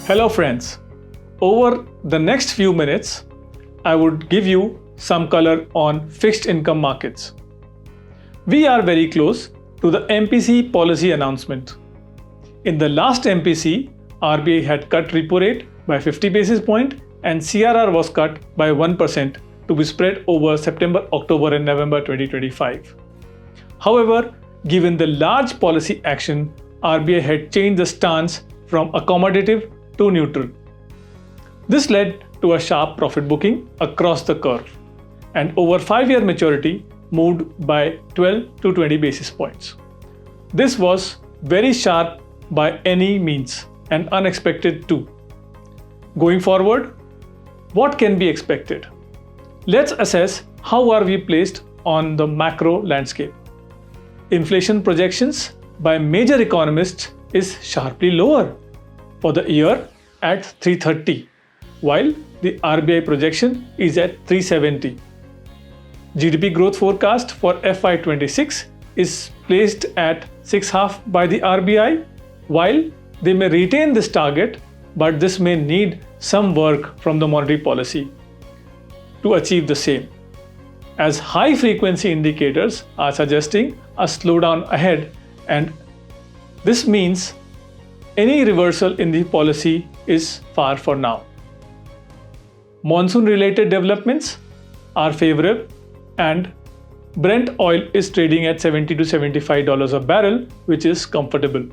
Hello friends. Over the next few minutes, I would give you some color on fixed income markets. We are very close to the MPC policy announcement. In the last MPC, RBI had cut repo rate by 50 basis point and CRR was cut by 1% to be spread over September, October and November 2025. However, given the large policy action, RBI had changed the stance from accommodative to neutral. This led to a sharp profit booking across the curve, and over 5-year maturity moved by 12 to 20 basis points. This was very sharp by any means and unexpected too. Going forward, what can be expected? Let's assess how are we placed on the macro landscape. Inflation projections by major economists is sharply lower for the year at 330, while the RBI projection is at 370. GDP growth forecast for FY26 is placed at 6.5 by the RBI, while they may retain this target, but this may need some work from the monetary policy to achieve the same, as high frequency indicators are suggesting a slowdown ahead, and this means any reversal in the policy is far for now. Monsoon related developments are favorable and Brent oil is trading at $70 to $75 a barrel, which is comfortable.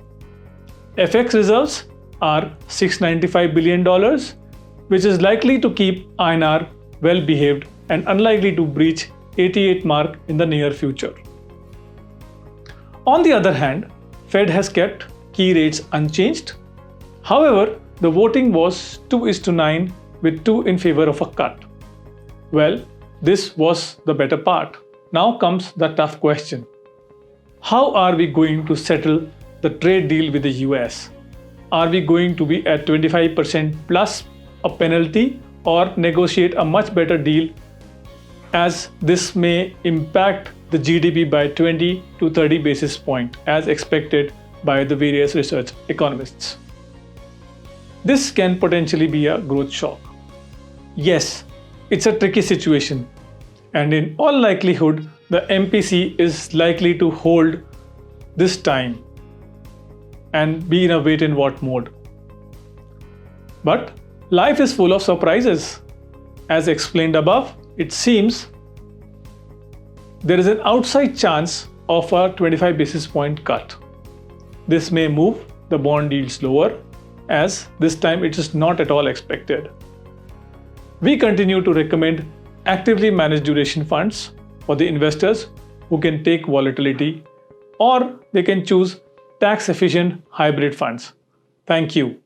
FX reserves are $695 billion, which is likely to keep INR well behaved and unlikely to breach 88 mark in the near future. On the other hand, Fed has kept key rates unchanged. However, the voting was 2:9 with 2 in favor of a cut. Well, this was the better part. Now comes the tough question. How are we going to settle the trade deal with the US? Are we going to be at 25% plus a penalty or negotiate a much better deal, as this may impact the GDP by 20 to 30 basis points as expected by the various research economists? This can potentially be a growth shock. Yes, it's a tricky situation, and in all likelihood, the MPC is likely to hold this time and be in a wait and watch mode. But life is full of surprises. As explained above, it seems there is an outside chance of a 25 basis point cut. This may move the bond yields lower, as this time it is not at all expected. We continue to recommend actively managed duration funds for the investors who can take volatility, or they can choose tax-efficient hybrid funds. Thank you.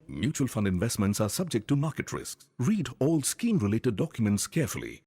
Mutual fund investments are subject to market risks. Read all scheme-related documents carefully.